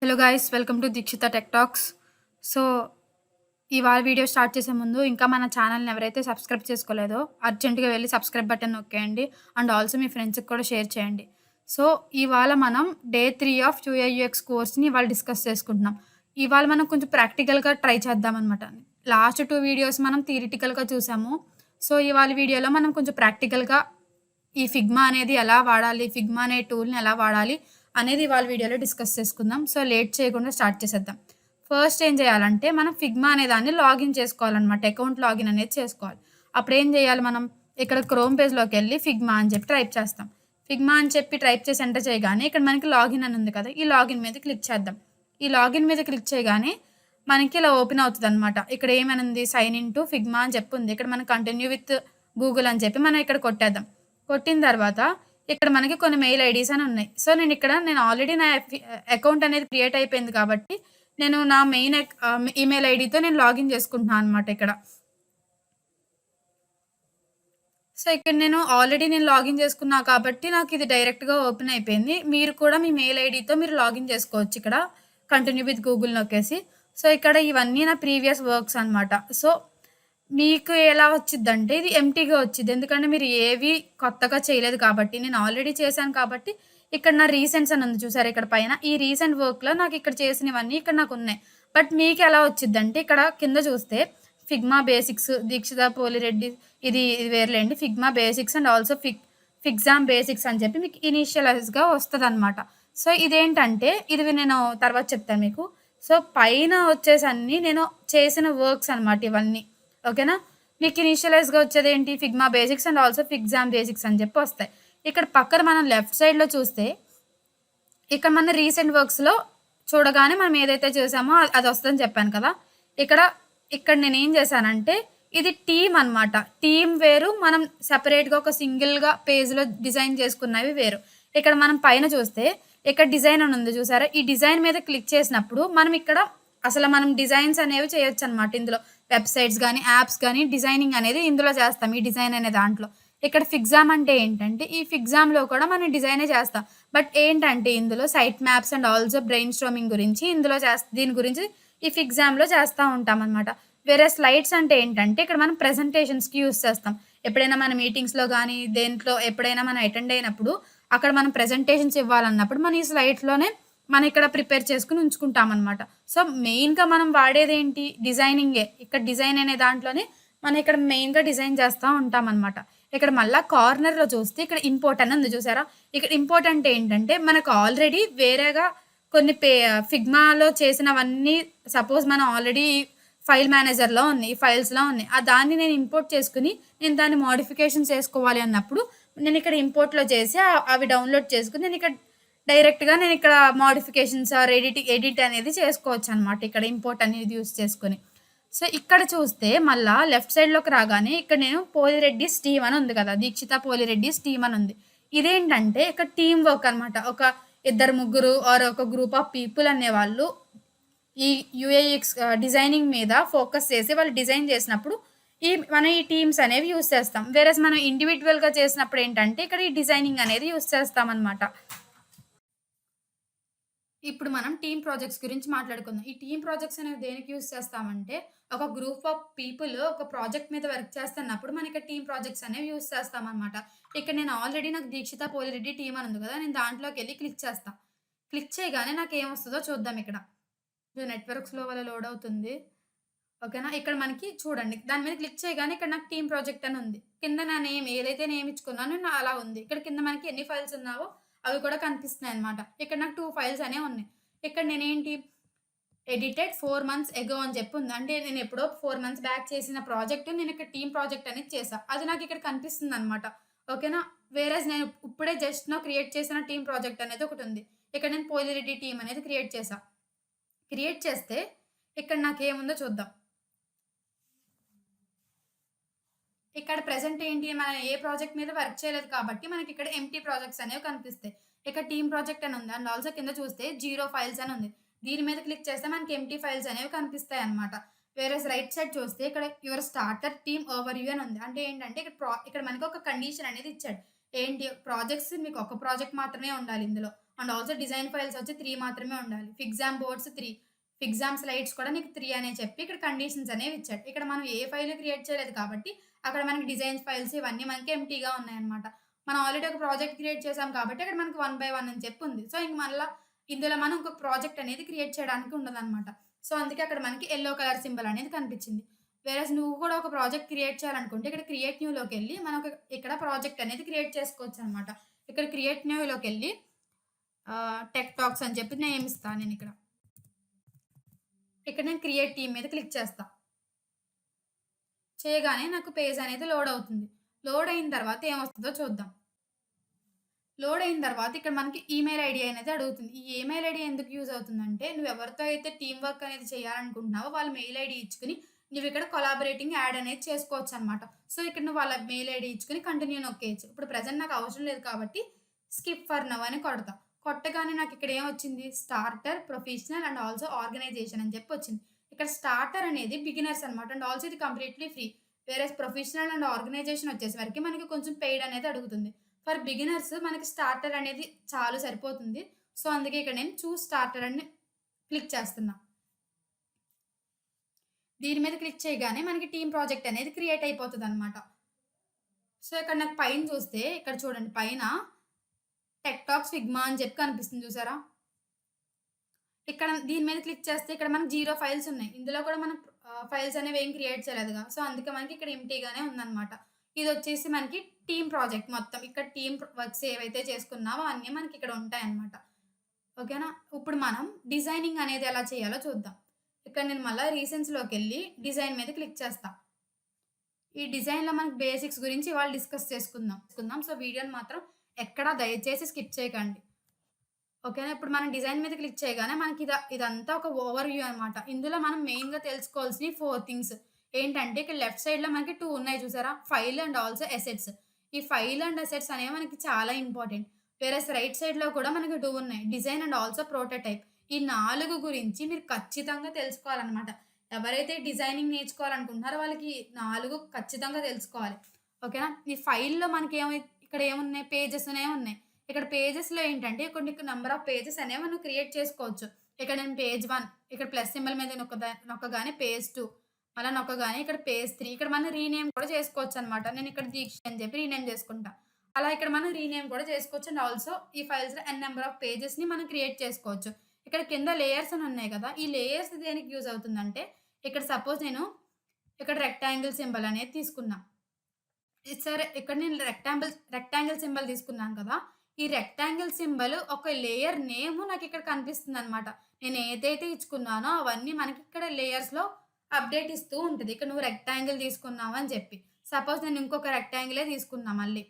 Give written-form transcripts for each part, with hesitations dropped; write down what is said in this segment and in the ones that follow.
Hello guys welcome to Dikshita tech talks. So, ఇవాళ video start చేసే ముందు ఇంకా మన ఛానల్‌ని ఎవరైతే సబ్స్క్రైబ్ చేసుకోలేదో అర్జెంట్‌గా వెళ్లి సబ్స్క్రైబ్ బటన్ నొక్కేయండి. అండ్ ఆల్సో మీ ఫ్రెండ్స్‌కి కూడా షేర్ చేయండి. సో, ఇవాళ మనం డే 3 ఆఫ్ యూఐ/యూఎక్స్ కోర్స్‌ని ఇవాళ డిస్కస్ చేసుకుంటున్నాం. ఇవాళ మనం కొంచెం ప్రాక్టికల్‌గా ట్రై చేద్దామనమాట. లాస్ట్ 2 వీడియోస్ మనం థియరిటికల్‌గా చూసాము. సో, ఇవాళ వీడియోలో మనం కొంచెం ప్రాక్టికల్‌గా ఈ ఫిగ్మా అనేది ఎలా వాడాలి? ఫిగ్మా అనే టూల్‌ని ఎలా వాడాలి? అనేది ఇవాళ వీడియోలో డిస్కస్ చేసుకుందాం. సో, లేట్ చేయకుండా స్టార్ట్ చేసేద్దాం. ఫస్ట్ ఏం చేయాలంటే, మనం ఫిగ్మా అనే దాన్ని లాగిన్ చేసుకోవాలనమాట. అకౌంట్ లాగిన్ అనేది చేసుకోవాలి. అప్పుడేం చేయాలి మనం, ఇక్కడ క్రోమ్ పేజ్‌లోకెళ్ళి ఫిగ్మా అని చెప్పి టైప్ చేస్తాం. ఫిగ్మా అని చెప్పి టైప్ చేసి ఎంటర్ చేయగానే ఇక్కడ మనకి లాగిన్ అని ఉంది కదా! ఈ లాగిన్ మీద క్లిక్ చేద్దాం. ఈ లాగిన్ మీద క్లిక్ చేయగానే మనకి ఇలా ఓపెన్ అవుతదనమాట. ఇక్కడ ఏమనుంది సైన్ ఇన్ టు ఫిగ్మా అని చెప్పి ఉంది. ఇక్కడ మనం కంటిన్యూ విత్ గూగుల్ అని చెప్పి మనం ఇక్కడ కొట్టేద్దాం. కొట్టిన తర్వాత ఇక్కడ మనకి కొన్ని మెయిల్ ఐడీస్ అని ఉన్నాయి. సో, నేను ఆల్రెడీ నా అకౌంట్ అనేది క్రియేట్ అయిపోయింది కాబట్టి, నేను నా ఈమెయిల్ ఐడీతో నేను లాగిన్ చేసుకుంటున్నాను అనమాట ఇక్కడ. సో, ఇక్కడ నేను లాగిన్ చేసుకున్నా కాబట్టి నాకిది డైరెక్ట్‌గా ఓపెన్ అయిపోయింది. మీరు కూడా మీ మెయిల్ ఐడీతో మీరు లాగిన్ చేసుకోవచ్చు ఇక్కడ. కంటిన్యూ విత్ గూగుల్ నొక్కేసి. సో, ఇక్కడ ఇవన్నీ నా ప్రీవియస్ వర్క్స్ అనమాట. సో, మీకు ఎలా వచ్చిద్దంటే ఇది ఎంప్టీగా వచ్చిద్ది. ఎందుకంటే మీరు ఏవి కొత్తగా చేయలేదు కాబట్టి. నేను ఆల్రెడీ చేశాను కాబట్టి ఇక్కడ నా రీసెంట్స్ అని ఉంది చూసారా ఇక్కడ పైన. ఈ రీసెంట్ వర్క్‌లో నాకిక్కడ చేసినవన్నీ ఇక్కడ నాకున్నాయి. బట్ మీకెలా వచ్చిద్దంటే ఇక్కడ కింద చూస్తే ఫిగ్మా బేసిక్స్, దీక్షిత పోలిరెడ్డి ఇది వేరులేండి. Figma basics and also FigJam basics అని చెప్పి మీకు ఇనీషియలైజ్‌గా వస్తదనమాట. సో, ఇదేంటంటే ఇది నేను తర్వాత చెప్తాను మీకు. సో, పైన వచ్చేసి అన్నీ నేను చేసిన వర్క్స్ అనమాట ఇవన్నీ. ఓకేనా? మీకు ఇనీషియలైజ్‌గా వచ్చేదేంటి Figma basics and also FigJam basics అని చెప్పి వస్తాయి. ఇక్కడ పక్కన మనం లెఫ్ట్ సైడ్‌లో చూస్తే ఇక్కడ మన రీసెంట్ వర్క్స్‌లో చూడగానే మనం ఏదైతే చేసామో అది వస్తదని చెప్పాను కదా! ఇక్కడ ఇక్కడ నేనేం చేశానంటే ఇది టీమ్ అనమాట. టీమ్ వేరు. మనం సెపరేట్‌గా ఒక సింగిల్‌గా పేజ్‌లో డిజైన్ చేసుకున్నవి వేరు. ఇక్కడ మనం పైన చూస్తే ఇక్కడ డిజైన్ అని ఉంది చూసారా? ఈ డిజైన్ మీద క్లిక్ చేసినప్పుడు మనం డిజైన్స్ అనేవి చేయొచ్చనమాట ఇందులో. వెబ్‌సైట్స్ గానీ, యాప్స్ గానీ డిజైనింగ్ అనేది ఇందులో చేస్తాం. ఈ డిజైన్ అనే దాంట్లో. ఇక్కడ ఫిగ్జామ్ అంటే ఏంటంటే ఈ ఫిగ్జామ్‌లో కూడా మనం డిజైనే చేస్తాం. బట్ ఏంటంటే ఇందులో site maps and also brainstorming గురించి దీని గురించి ఈ ఫిగ్జామ్‌లో చేస్తా ఉంటామనమాట. వేరే స్లైడ్స్ అంటే ఏంటంటే ఇక్కడ మనం ప్రెజెంటేషన్స్‌కి యూజ్ చేస్తాం. ఎప్పుడైనా మన మీటింగ్స్‌లో గానీ, దేంట్లో ఎప్పుడైనా మనం అటెండ్ అయినప్పుడు అక్కడ మనం ప్రెజెంటేషన్స్ ఇవ్వాలన్నప్పుడు మనం ఈ స్లైడ్స్‌లోనే మనం ఇక్కడ ప్రిపేర్ చేసుకొని ఉంచుకుంటామనమాట. సో, మెయిన్‌గా మనం వాడేదేంటి డిజైనింగే. ఇక్కడ డిజైన్ అనే దాంట్లోనే మనం ఇక్కడ మెయిన్‌గా డిజైన్ చేస్తా ఉంటామనమాట. ఇక్కడ మళ్ళా కార్నర్‌లో చూస్తే ఇక్కడ ఇంపోర్ట్ అని ఉంది చూసారా? ఇక్కడ ఇంపోర్ట్ అంటే ఏంటంటే మనకు ఆల్రెడీ వేరేగా కొన్ని ఫిగ్మాలో చేసినవన్నీ సపోజ్ మనం ఆల్రెడీ ఫైల్ మేనేజర్‌లో ఉన్నాయి. ఫైల్స్‌లో ఉన్నాయి. దాన్ని నేను ఇంపోర్ట్ చేసుకొని నేను దాన్ని మోడిఫికేషన్స్ చేసుకోవాలి అన్నప్పుడు నేనిక్కడ ఇంపోర్ట్‌లో చేసి అవి డౌన్‌లోడ్ చేసుకొని నేనిక్కడ మోడిఫికేషన్స్ ఆర్ ఎడిట్ అనేది చేసుకోవచ్చనమాట. ఇక్కడ ఇంపోర్ట్ అనేది యూజ్ చేసుకొని. సో, ఇక్కడ చూస్తే మళ్ళా లెఫ్ట్ సైడ్‌లోకి రాగానే ఇక్కడ నేను పోలిరెడ్డిస్ టీమ్ అని ఉంది కదా! దీక్షిత పోలిరెడ్డిస్ టీమ్ అని ఉంది. ఇదేంటంటే ఇక్కడ టీమ్ వర్క్ అనమాట. ఒక ఇద్దరు, ముగ్గురు ఆర్ ఒక గ్రూప్ ఆఫ్ పీపుల్ అనేవాళ్ళు ఈ యూఐఎక్స్ డిజైనింగ్ మీద ఫోకస్ చేసి వాళ్ళు డిజైన్ చేసినప్పుడు మనం ఈ టీమ్స్ అనేవి యూజ్ చేస్తాం. వేరేస్ మనం ఇండివిడ్యువల్‌గా చేసినప్పుడు ఏంటంటే ఇక్కడ ఈ డిజైనింగ్ అనేది యూజ్ చేస్తామనమాట. ఇప్పుడు మనం టీమ్ ప్రాజెక్ట్స్ గురించి మాట్లాడుకుందాం. ఈ టీమ్ ప్రాజెక్ట్స్ అనేవి దేనికి యూజ్ చేస్తామంటే, ఒక గ్రూప్ ఆఫ్ పీపుల్ ఒక ప్రాజెక్ట్ మీద వర్క్ చేస్తున్నప్పుడు మనకి టీమ్ ప్రాజెక్ట్స్ అనేవి యూజ్ చేస్తామనమాట. ఇక్కడ నేను ఆల్రెడీ నాకు దీక్షిత పోలిరెడ్డి టీమ్ అని ఉంది కదా! నేను దాంట్లోకెళ్ళి క్లిక్ చేస్తా. క్లిక్ చేయగానే నాకేమొస్తదో చూద్దాం ఇక్కడ. నెట్‌వర్క్ స్లో వల్ల లోడ్ అవుతుంది. ఓకేనా? ఇక్కడ మనకి చూడండి. దాని మీద క్లిక్ చేయగానే ఇక్కడ నాకు టీమ్ ప్రాజెక్ట్ అని ఉంది. కింద నా నేమ్ ఏదైతే నేమ్ ఇచ్చుకున్నానో అలా ఉంది. ఇక్కడ కింద మనకి ఎన్ని ఫైల్స్ ఉన్నావో అవి కూడా కనిపిస్తున్నాయన్నమాట. ఇక్కడ నాకు 2 ఫైల్స్ అనేవి ఉన్నాయి. ఇక్కడ నేనేంటి ఎడిటెడ్ 4 మంత్స్ ఎగో అని చెప్పి ఉంది. అంటే నేను ఎప్పుడో 4 మంత్స్ బ్యాక్ చేసిన ప్రాజెక్ట్ నేను ఇక్కడ టీమ్ ప్రాజెక్ట్ అనేది చేశా. అది నాకు ఇక్కడ కనిపిస్తుందన్నమాట. ఓకేనా? వేరేస్ నేను ఇప్పుడే జస్ట్ క్రియేట్ చేసిన టీమ్ ప్రాజెక్ట్ అనేది ఒకటి ఉంది. ఇక్కడ నేను పోలిరెడ్డి టీమ్ అనేది క్రియేట్ చేశా. క్రియేట్ చేస్తే ఇక్కడ నాకేముందో చూద్దాం. ఇక్కడ ప్రెజెంట్ ఏంటి మనం ఏ ప్రాజెక్ట్ మీద వర్క్ చేయలేదు కాబట్టి మనకిక్కడ ఎంప్టీ ప్రాజెక్ట్స్ అనేవి కనిపిస్తాయి. ఇక్కడ టీమ్ ప్రాజెక్ట్ అని ఉంది. అండ్ ఆల్సో కింద చూస్తే 0 ఫైల్స్ అని ఉంది. దీని మీద క్లిక్ చేస్తే మనకి ఎంప్టీ ఫైల్స్ అనేవి కనిపిస్తాయన్నమాట. వేరేస్ రైట్ సైడ్ చూస్తే ఇక్కడ యువర్ స్టార్టర్ టీమ్ ఓవర్‌వ్యూ అని ఉంది. అంటే ఏంటంటే ఇక్కడ మనకి ఒక కండిషన్ అనేది ఇచ్చాడు. ఏంటి ప్రాజెక్ట్స్ మీకు ఒక ప్రాజెక్ట్ మాత్రమే ఉండాలి ఇందులో. అండ్ ఆల్సో డిజైన్ ఫైల్స్ వచ్చి 3 మాత్రమే ఉండాలి. ఫిగ్జామ్ బోర్డ్స్ 3, ఫిగ్జామ్ స్లైడ్స్ కూడా నీకు 3 అనే చెప్పి ఇక్కడ కండిషన్స్ అనేవి ఇచ్చాడు. ఇక్కడ మనం ఏ ఫైల్ క్రియేట్ చేయలేదు కాబట్టి అక్కడ మనకి డిజైన్స్ ఫైల్స్ ఇవన్నీ మనకి ఎంప్టీగా ఉన్నాయన్నమాట. మనం ఆల్రెడీ ఒక ప్రాజెక్ట్ క్రియేట్ చేసాం కాబట్టి అక్కడ మనకి 1 బై 1 అని చెప్పి ఉంది. సో, ఇంక మళ్ళా ఇందులో మనం ఇంకొక ప్రాజెక్ట్ అనేది క్రియేట్ చేయడానికి ఉండదన్నమాట. సో, అందుకే అక్కడ మనకి యెల్లో కలర్ సింబల్ అనేది కనిపించింది. వేరేస్ నువ్వు కూడా ఒక ప్రాజెక్ట్ క్రియేట్ చేయాలనుకుంటే ఇక్కడ క్రియేట్ న్యూలోకెళ్ళి మనకు ఇక్కడ ప్రాజెక్ట్ అనేది క్రియేట్ చేసుకోవచ్చనమాట. ఇక్కడ క్రియేట్ న్యూలోకెళ్ళి టెక్ టాక్స్ అని చెప్పి నేమ్ ఇస్తా నేనిక్కడ. ఇక్కడ నేను క్రియేట్ టీమ్ మీద క్లిక్ చేస్తా. చేయగానే నాకు పేజ్ అనేది లోడ్ అవుతుంది. లోడ్ అయిన తర్వాత ఏమొస్తదో చూద్దాం. లోడ్ అయిన తర్వాత ఇక్కడ మనకి ఈమెయిల్ ఐడీ అనేది అడుగుతుంది. ఈ ఈమెయిల్ ఐడీ ఎందుకు యూజ్ అవుతుందంటే, నువ్వెవరితో అయితే టీమ్ వర్క్ అనేది చేయాలనుకుంటున్నావో వాళ్ళ మెయిల్ ఐడీ ఇచ్చుకొని నువ్విక్కడ కొలాబరేటింగ్ యాడ్ అనేది చేసుకోవచ్చనమాట. సో, ఇక్కడ నువ్వు వాళ్ళ మెయిల్ ఐడీ ఇచ్చుకొని కంటిన్యూ నొక్కేయచ్చు. ఇప్పుడు ప్రెజెంట్ నాకు అవసరం లేదు కాబట్టి స్కిప్ ఫర్ నౌ అని కొడతా. కొట్టగానే నాకిక్కడ ఏమొచ్చింది? Starter, professional and also organization అని చెప్పి వచ్చింది. ఇక్కడ స్టార్టర్ అనేది బిగినర్స్ అనమాట. అండ్ ఆల్సో ఇది కంప్లీట్‌లీ ఫ్రీ. వేరేస్ ప్రొఫెషనల్ అండ్ ఆర్గనైజేషన్ వచ్చేసరికి మనకి కొంచెం పెయిడ్ అనేది అడుగుతుంది. ఫర్ బిగినర్స్ మనకి స్టార్టర్ అనేది చాలు సరిపోతుంది. సో, అందుకే ఇక్కడ నేను చూస్ స్టార్టర్ అని క్లిక్ చేస్తున్నా. దీని మీద క్లిక్ చేయగానే మనకి టీమ్ ప్రాజెక్ట్ అనేది క్రియేట్ అయిపోతదనమాట. సో, ఇక్కడ నాకు పైన చూస్తే ఇక్కడ చూడండి పైన టెక్ టాక్స్ ఫిగ్మా అని చెప్పి కనిపిస్తుంది చూసారా? ఇక్కడ దీని మీద క్లిక్ చేస్తే ఇక్కడ మనకు 0 ఫైల్స్ ఉన్నాయి. ఇందులో కూడా మనం ఫైల్స్ అనేవి ఏం క్రియేట్ చేయలేదుగా. సో, అందుకే మనకి ఇక్కడ ఎంప్టీగానే ఉందనమాట. ఇదొచ్చేసి మనకి టీమ్ ప్రాజెక్ట్ మొత్తం. ఇక్కడ టీమ్ వర్క్స్ ఏవైతే చేసుకున్నామో అన్నీ మనకి ఇక్కడ ఉంటాయన్నమాట. ఓకేనా? ఇప్పుడు మనం డిజైనింగ్ అనేది ఎలా చేయాలో చూద్దాం. ఇక్కడ నేను మళ్ళా రీసెంట్స్‌లోకెళ్ళి డిజైన్ మీద క్లిక్ చేస్తా. ఈ డిజైన్‌లో మనకి బేసిక్స్ గురించి ఇవాళ డిస్కస్ చేసుకుందాం. సో, వీడియోని మాత్రం ఎక్కడ దయచేసి స్కిప్ చేయకండి. ఓకేనా? ఇప్పుడు మనం డిజైన్ మీద క్లిక్ చేయగానే మనకి ఇదంతా ఒక ఓవర్ వ్యూ అనమాట. ఇందులో మనం మెయిన్‌గా తెలుసుకోవాల్సినయి 4 థింగ్స్. ఏంటంటే ఇక్కడ లెఫ్ట్ సైడ్‌లో మనకి 2 ఉన్నాయి చూసారా? File and also assets. ఈ ఫైల్ అండ్ అసెట్స్ అనేవి మనకి చాలా ఇంపార్టెంట్. వేరేస్ రైట్ సైడ్‌లో కూడా మనకి 2 ఉన్నాయి. Design and also prototype. ఈ 4 గురించి మీరు ఖచ్చితంగా తెలుసుకోవాలనమాట. ఎవరైతే డిజైనింగ్ నేర్చుకోవాలనుకుంటున్నారో వాళ్ళకి 4 ఖచ్చితంగా తెలుసుకోవాలి. ఓకేనా? ఈ ఫైల్‌లో ఇక్కడ ఏమున్నాయి? పేజెస్ అనేవి ఉన్నాయి. ఇక్కడ పేజెస్‌లో ఏంటంటే కొన్ని నంబర్ ఆఫ్ పేజెస్ అనేవి మనం క్రియేట్ చేసుకోవచ్చు. ఇక్కడ నేను పేజ్ 1 ఇక్కడ ప్లస్ సింబల్ మీద నొక్కగానే పేజ్ 2 మళ్ళా నొక్కగానే ఇక్కడ పేజ్ 3 ఇక్కడ మనం రీనేమ్ కూడా చేసుకోవచ్చనమాట. నేను ఇక్కడ దీక్ష అని చెప్పి రీనేమ్ చేసుకుంటా. అలా ఇక్కడ మనం రీనేమ్ కూడా చేసుకోవచ్చు. అండ్ ఆల్సో ఈ ఫైల్స్‌లో ఎన్ నంబర్ ఆఫ్ పేజెస్‌ని మనం క్రియేట్ చేసుకోవచ్చు. ఇక్కడ కింద లేయర్స్ అని ఉన్నాయి కదా! ఈ లేయర్స్ దేనికి యూజ్ అవుతుందంటే, ఇక్కడ సపోజ్ నేను ఇక్కడ రెక్టాంగిల్ సింబల్ అనేది తీసుకున్నా. సరే ఇక్కడ నేను రెక్టాంగిల్ సింబల్ తీసుకున్నాను కదా! ఈ రెక్టాంగిల్ సింబల్ ఒక లేయర్ నేమ్ నాకిక్కడ కనిపిస్తుందనమాట. నేను ఏదైతే ఇచ్చుకున్నానో అవన్నీ మనకి ఇక్కడ లేయర్స్‌లో అప్డేట్ ఇస్తూ ఉంటది. ఇక్కడ నువ్వు రెక్టాంగిల్ తీసుకున్నావు అని చెప్పి. సపోజ్ నేను ఇంకొక రెక్టాంగిలే తీసుకున్నా మళ్ళీ.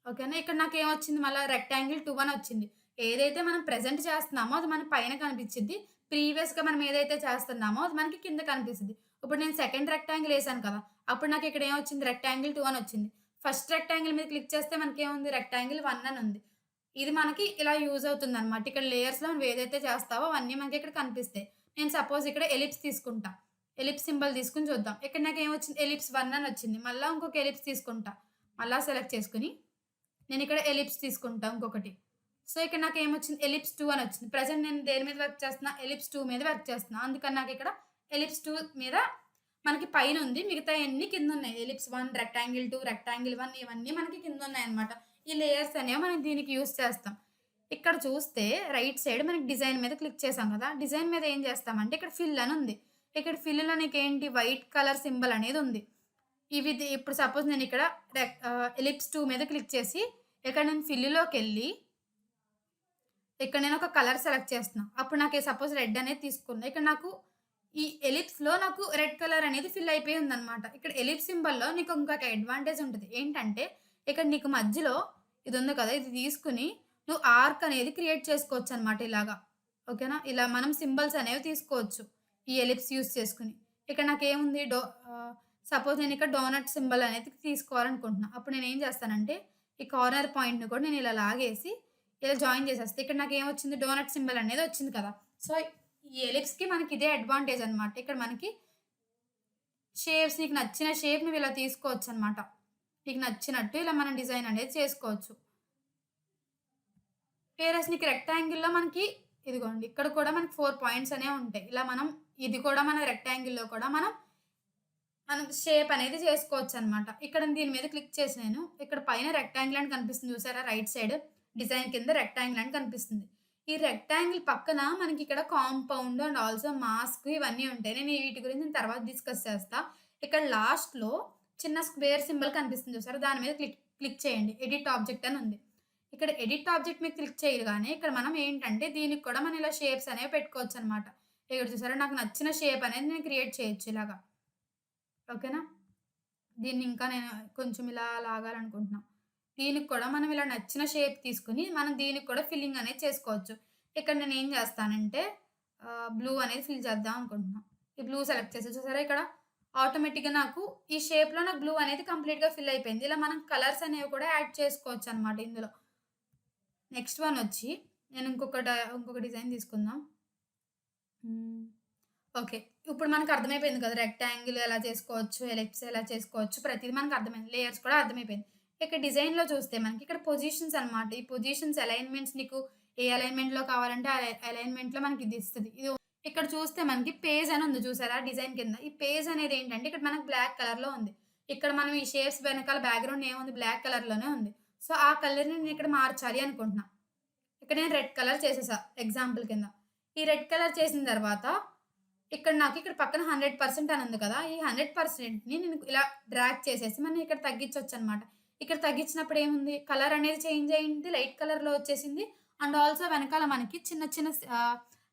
ఓకేనా? ఇక్కడ నాకేమొచ్చింది మళ్ళా రెక్టాంగిల్ 2 అని వచ్చింది. ఏదైతే మనం ప్రెజెంట్ చేస్తున్నామో అది మన పైన కనిపించిద్ది. ప్రీవియస్‌గా మనం ఏదైతే చేస్తున్నామో అది మనకి కింద కనిపిస్తది. ఇప్పుడు నేను సెకండ్ రెక్టాంగిల్ ఏసాను కదా! అప్పుడు నాకిక్కడ ఏమొచ్చింది? రెక్టాంగిల్ 2 అని వచ్చింది. ఫస్ట్ రెక్టాంగిల్ మీద క్లిక్ చేస్తే మనకేముంది? రెక్టాంగిల్ 1 అని ఉంది. ఇది మనకి ఇలా యూజ్ అవుతుందనమాట. ఇక్కడ లేయర్స్‌లో నువ్వు ఏదైతే చేస్తావో అవన్నీ మనకి ఇక్కడ కనిపిస్తాయి. నేను సపోజ్ ఇక్కడ ఎలిప్స్ తీసుకుంటా. ఎలిప్స్ సింబల్ తీసుకొని చూద్దాం. ఇక్కడ నాకేమొచ్చింది? ఎలిప్స్ 1 అని వచ్చింది. మళ్ళా ఇంకొక ఎలిప్స్ తీసుకుంటా. మళ్ళా సెలెక్ట్ చేసుకొని నేనిక్కడ ఎలిప్స్ తీసుకుంటా ఇంకొకటి. సో, ఇక్కడ నాకేమొచ్చింది? ఎలిప్స్ 2 అని వచ్చింది. ప్రెజెంట్ నేను దేని మీద వర్క్ చేస్తున్నా? ఎలిప్స్ 2 మీద వర్క్ చేస్తున్నా. అందుకని నాకిక్కడ ఎలిప్స్ 2 మీద మనకి పైనుంది. మిగతాయన్నీ కిందున్నాయి. ఎలిప్స్ 1, రెక్టాంగిల్ 2, రెక్టాంగిల్ 1 ఇవన్నీ మనకి కిందున్నాయన్నమాట. ఈ లేయర్స్ అనేవి మనం దీనికి యూజ్ చేస్తాం. ఇక్కడ చూస్తే రైట్ సైడ్ మనకి డిజైన్ మీద క్లిక్ చేసాం కదా! డిజైన్ మీద ఏం చేస్తామంటే ఇక్కడ ఫిల్ అని ఉంది. ఇక్కడ ఫిల్‌లో నీకేంటి వైట్ కలర్ సింబల్ అనేది ఉంది. ఇప్పుడు సపోజ్ నేనిక్కడ ఎలిప్స్ 2 మీద క్లిక్ చేసి ఇక్కడ నేను ఫిల్‌లోకెళ్ళి ఇక్కడ నేను ఒక కలర్ సెలెక్ట్ చేస్తున్నా. అప్పుడు నాకు సపోజ్ రెడ్ అనేది తీసుకున్నా. ఇక్కడ నాకు ఈ ఎలిప్స్‌లో నాకు రెడ్ కలర్ అనేది ఫిల్ అయిపోయి ఉందన్నమాట. ఇక్కడ ఎలిప్స్ సింబల్‌లో నీకు ఇంకొక అడ్వాంటేజ్ ఉంటది. ఏంటంటే ఇక్కడ నీకు మధ్యలో ఇది ఉంది కదా! ఇది తీసుకొని నువ్వు ఆర్క్ అనేది క్రియేట్ చేసుకోవచ్చన్నమాట ఇలాగా. ఓకేనా? ఇలా మనం సింబల్స్ అనేవి తీసుకోవచ్చు. ఈ ఎలిప్స్ యూజ్ చేసుకొని. ఇక్కడ నాకేముంది సపోజ్ నేను ఇక్కడ డోనట్ సింబల్ అనేది తీసుకోవాలనుకుంటున్నా. అప్పుడు నేనేం చేస్తానంటే ఈ కార్నర్ పాయింట్‌ని కూడా నేను ఇలా లాగేసి ఇలా జాయిన్ చేసేస్తా. ఇక్కడ నాకేమొచ్చింది? డోనట్ సింబల్ అనేది వచ్చింది కదా! సో, ఈ ఎలిప్స్‌కి మనకి ఇదే అడ్వాంటేజ్ అన్నమాట. ఇక్కడ మనకి షేప్స్ నీకు నచ్చిన షేప్ నువ్వు ఇలా తీసుకోవచ్చన్నమాట. నీకు నచ్చినట్టు ఇలా మనం డిజైన్ అనేది చేసుకోవచ్చు. వేరేస్ నీకు రెక్టాంగిల్‌లో మనకి ఇదిగోండి ఇక్కడ కూడా మనకి 4 పాయింట్స్ అనేవి ఉంటాయి. ఇలా మనం ఇది కూడా మన రెక్టాంగిల్‌లో కూడా మనం షేప్ అనేది చేసుకోవచ్చనమాట. ఇక్కడ దీని మీద క్లిక్ చేసి నేను ఇక్కడ పైన రెక్టాంగిల్ అని కనిపిస్తుంది చూసారా? రైట్ సైడ్ డిజైన్ కింద రెక్టాంగిల్ అని కనిపిస్తుంది. ఈ రెక్టాంగిల్ పక్కన మనకి ఇక్కడ కాంపౌండ్ అండ్ ఆల్సో మాస్క్ ఇవన్నీ ఉంటాయి. నేను వీటి గురించి నేను తర్వాత డిస్కస్ చేస్తా. ఇక్కడ లాస్ట్‌లో చిన్న స్క్వేర్ సింబల్ కనిపిస్తుంది చూసారా? దాని మీద క్లిక్ చేయండి. ఎడిట్ ఆబ్జెక్ట్ అని ఉంది. ఇక్కడ ఎడిట్ ఆబ్జెక్ట్ మీద క్లిక్ చేయగానే ఇక్కడ మనం ఏంటంటే దీనికి కూడా మనం ఇలా షేప్స్ అనేవి పెట్టుకోవచ్చనమాట. ఇక్కడ చూసారా? నాకు నచ్చిన షేప్ అనేది నేను క్రియేట్ చేయొచ్చు ఇలాగా. ఓకేనా? దీన్ని ఇంకా నేను కొంచెం ఇలా లాగాలనుకుంటున్నా. దీనికి కూడా మనం ఇలా నచ్చిన షేప్ తీసుకొని, మనం దీనికి కూడా ఫిల్లింగ్ అనేది చేసుకోవచ్చు. ఇక్కడ నేనేం చేస్తానంటే బ్లూ అనేది ఫిల్ చేద్దాం అనుకుంటున్నా. ఈ బ్లూ సెలెక్ట్ చేసి చూసారా ఇక్కడ ఆటోమేటిక్‌గా నాకు ఈ షేప్‌లో నాకు బ్లూ అనేది కంప్లీట్‌గా ఫిల్ అయిపోయింది. ఇలా మనం కలర్స్ అనేవి కూడా యాడ్ చేసుకోవచ్చనమాట ఇందులో. నెక్స్ట్ వన్ వచ్చి నేను ఇంకొక డిజైన్ తీసుకుందాం. ఓకే. ఇప్పుడు మనకు అర్థమైపోయింది కదా! రెక్టాంగిల్ ఎలా చేసుకోవచ్చు, ఎలిప్స్ ఎలా చేసుకోవచ్చు ప్రతీది మనకు అర్థమైంది. లేయర్స్ కూడా అర్థమైపోయింది. ఇక డిజైన్‌లో చూస్తే మనకి ఇక్కడ పొజిషన్స్ అన్నమాట. ఈ పొజిషన్స్ అలైన్‌మెంట్స్ నీకు ఏ అలైన్‌మెంట్‌లో కావాలంటే ఆ అలైన్‌మెంట్‌లో మనకి ఇది ఇస్తది. ఇక్కడ చూస్తే మనకి పేజ్ అని ఉంది చూసారా డిజైన్ కింద. ఈ పేజ్ అనేది ఏంటంటే ఇక్కడ మనకు బ్లాక్ కలర్‌లో ఉంది. ఇక్కడ మనం ఈ షేప్స్ వెనకాల బ్యాక్‌గ్రౌండ్ ఏముంది బ్లాక్ కలర్‌లోనే ఉంది. సో, ఆ కలర్‌ని నేను ఇక్కడ మార్చాలి అనుకుంటున్నా. ఇక్కడ నేను రెడ్ కలర్ చేసేసా ఎగ్జాంపుల్ కింద. ఈ రెడ్ కలర్ చేసిన తర్వాత ఇక్కడ పక్కన 100% అని ఉంది కదా! ఈ 100%ని నేను ఇలా డ్రాగ్ చేసేసి మనం ఇక్కడ తగ్గించొచ్చనమాట. ఇక్కడ తగ్గించినప్పుడు ఏముంది కలర్ అనేది చేంజ్ అయింది. లైట్ కలర్‌లో వచ్చేసింది. అండ్ ఆల్సో వెనకాల మనకి చిన్న చిన్న